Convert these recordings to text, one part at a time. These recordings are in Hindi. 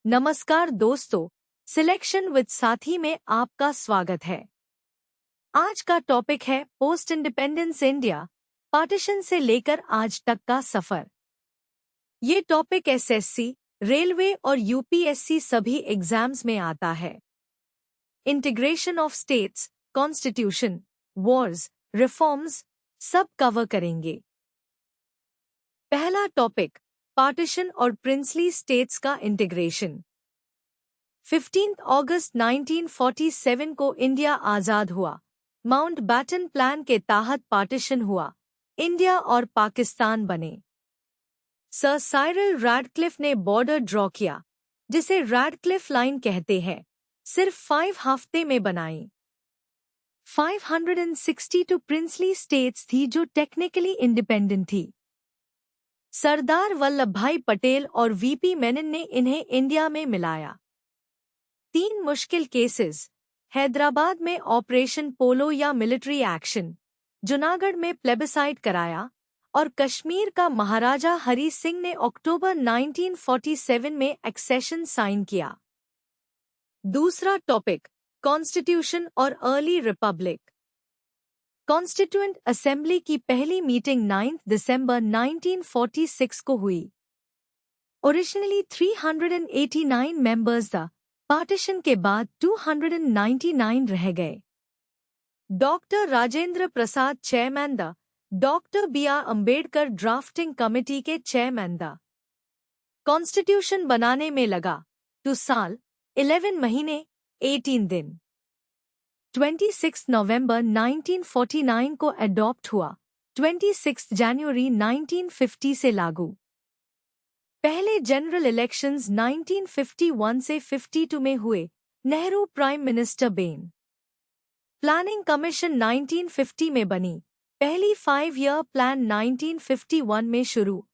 नमस्कार दोस्तों, सिलेक्शन विद साथी में आपका स्वागत है। आज का टॉपिक है पोस्ट इंडिपेंडेंस इंडिया, पार्टीशन से लेकर आज तक का सफर। ये टॉपिक एसएससी, रेलवे और यूपीएससी सभी एग्जाम्स में आता है। Integration of states, constitution, Wars, reforms सब कवर करेंगे। पहला टॉपिक, पार्टीशन और प्रिंसली स्टेट्स का इंटीग्रेशन। 15 अगस्त 1947 को इंडिया आजाद हुआ। माउंटबैटन प्लान के तहत पार्टीशन हुआ। इंडिया और पाकिस्तान बने। सर साइरल रैडक्लिफ ने बॉर्डर ड्रॉ किया, जिसे रैडक्लिफ लाइन कहते हैं, सिर्फ 5 हफ्ते में बनाई। 562 प्रिंसली स्टेट्स थी जो टेक्निकली इंडिपेंडेंट थी। सरदार वल्लभ भाई पटेल और वीपी मेनन ने इन्हें इंडिया में मिलाया। 3 मुश्किल केसेस, हैदराबाद में ऑपरेशन पोलो या मिलिट्री एक्शन, जूनागढ़ में प्लेबिसाइट कराया और कश्मीर का महाराजा हरी सिंह ने अक्टूबर 1947 में एक्सेशन साइन किया। दूसरा टॉपिक, कॉन्स्टिट्यूशन और अर्ली रिपब्लिक। कॉन्स्टिट्यूएंट असेंबली की पहली मीटिंग 9 दिसंबर 1946 को हुई। ओरिजिनली 389 मेंबर्स था, पार्टीशन के बाद 299 रह गए। डॉक्टर राजेंद्र प्रसाद चेयरमैन था, doctor B R. Ambedkar drafting committee के चेयरमैन था। कॉन्स्टिट्यूशन बनाने में लगा 2 साल, 11 महीने, 18 दिन। 26 नवंबर 1949 को अडॉप्ट हुआ, 26 जनवरी 1950 से लागू। पहले जनरल इलेक्शंस 1951 से 52 में हुए, Nehru prime minister Ben. Planning commission 1950 में बनी, पहली 5 ईयर प्लान 1951 में शुरू,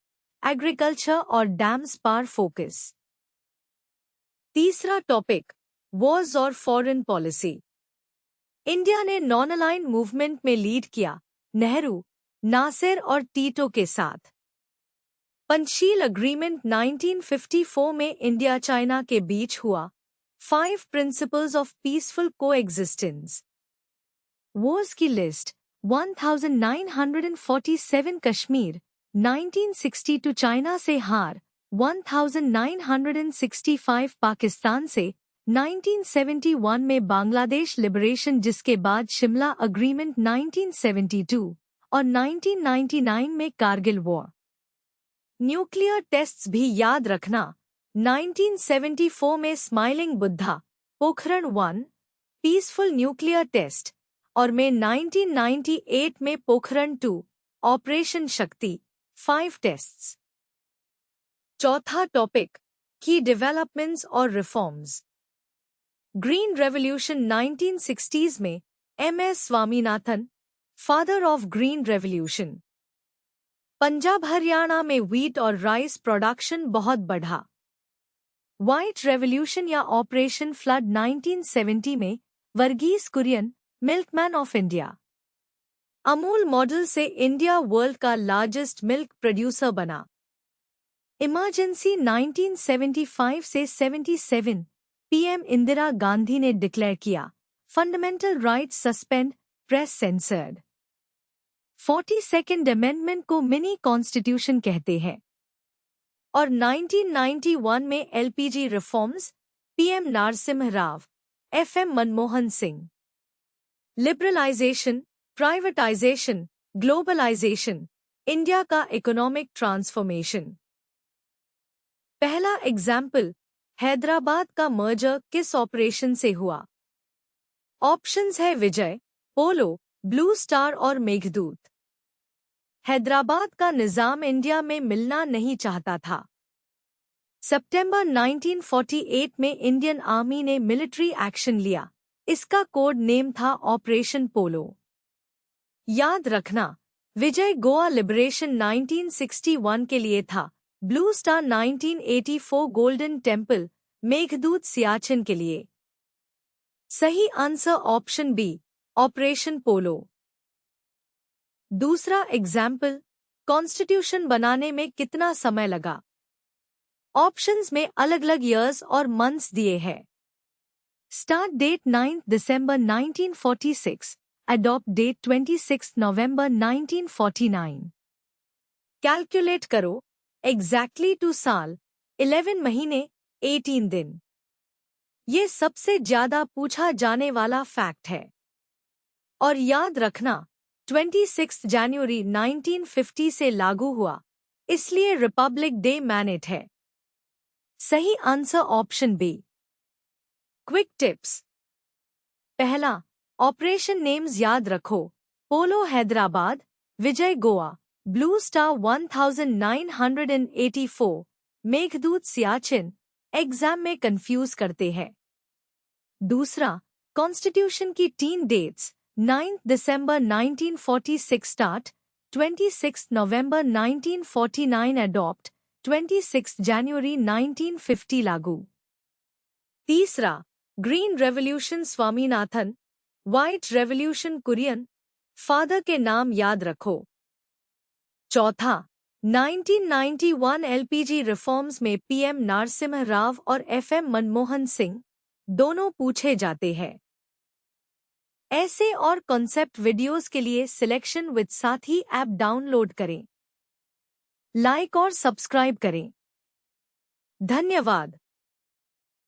एग्रीकल्चर और डैम्स पर फोकस। तीसरा टॉपिक, वॉर्स और फॉरेन पॉलिसी। इंडिया ने नॉन अलाइन मूवमेंट में लीड किया, नेहरू, नासिर और टीटो के साथ। पंचशील अग्रीमेंट 1954 में इंडिया चाइना के बीच हुआ। 5 principles of peaceful coexistence. Wars की लिस्ट, 1947 कश्मीर, 1962 चाइना से हार, 1965 पाकिस्तान से, 1971 में बांग्लादेश लिबरेशन, जिसके बाद शिमला अग्रीमेंट 1972 और 1999 में कारगिल वॉर। न्यूक्लियर टेस्ट्स भी याद रखना, 1974 में smiling Buddha, Pokhran 1, peaceful nuclear test, और में 1998 में पोखरण 2, ऑपरेशन शक्ति, 5 टेस्ट्स। चौथा टॉपिक, की डेवलपमेंट्स और रिफॉर्म्स। ग्रीन रेवोल्यूशन 1960s में M S. Swaminathan, father of green revolution. Punjab Haryana में व्हीट और राइस प्रोडक्शन बहुत बढ़ा। व्हाइट रेवोल्यूशन या ऑपरेशन फ्लड 1970 में Verghese Kurien, milkman of India. Amul model से इंडिया वर्ल्ड का लार्जेस्ट मिल्क प्रोड्यूसर बना। इमरजेंसी 1975 से 77, पीएम इंदिरा गांधी ने डिक्लेयर किया, fundamental rights suspend, press censored. 42nd amendment को मिनी कॉन्स्टिट्यूशन कहते हैं। और 1991 में LPG reforms, PM Narasimha Rao, FM Manmohan Singh. Liberalisation, privatisation, globalisation, India का इकोनॉमिक ट्रांसफॉर्मेशन। पहला एग्जाम्पल, हैदराबाद का मर्जर किस ऑपरेशन से हुआ? ऑप्शंस है विजय, पोलो, ब्लू स्टार और मेघदूत। हैदराबाद का निजाम इंडिया में मिलना नहीं चाहता था। सितंबर 1948 में इंडियन आर्मी ने मिलिट्री एक्शन लिया, इसका कोड नेम था ऑपरेशन पोलो। याद रखना, विजय गोवा लिबरेशन 1961 के लिए था, blue star 1984 golden temple, Meghdoot Siachen के लिए। सही आंसर ऑप्शन बी, ऑपरेशन पोलो। दूसरा एग्जाम्पल, कॉन्स्टिट्यूशन बनाने में कितना समय लगा? ऑप्शंस में अलग अलग ईयर्स और मंथ्स दिए हैं। स्टार्ट डेट 9 दिसंबर 1946, अडॉप्ट डेट 26 नवंबर 1949। कैलकुलेट करो एग्जैक्टली टू साल, 11 महीने, 18 दिन। ये सबसे ज्यादा पूछा जाने वाला फैक्ट है। और याद रखना 26 जनवरी 1950 से लागू हुआ, इसलिए रिपब्लिक डे मैनेट है। सही answer option B. Quick tips. पहला, ऑपरेशन नेम्स याद रखो। Polo Hyderabad, Vijay Goa, blue star 1984, Meghdoot Siachen. Exam में कंफ्यूज करते हैं। दूसरा, कॉन्स्टिट्यूशन की 3 डेट्स। 9 दिसंबर 1946 स्टार्ट, 26 नवंबर 1949 अडॉप्ट, 26 जनवरी 1950 लागू। तीसरा, green revolution Swaminathan, white revolution Kurien. Father के नाम याद रखो। चौथा, 1991 एलपीजी रिफॉर्म्स में पीएम नरसिम्हा राव और एफएम मनमोहन सिंह दोनों पूछे जाते हैं। ऐसे और कॉन्सेप्ट वीडियोस के लिए सिलेक्शन विद साथी ऐप डाउनलोड करें। लाइक और सब्सक्राइब करें। धन्यवाद।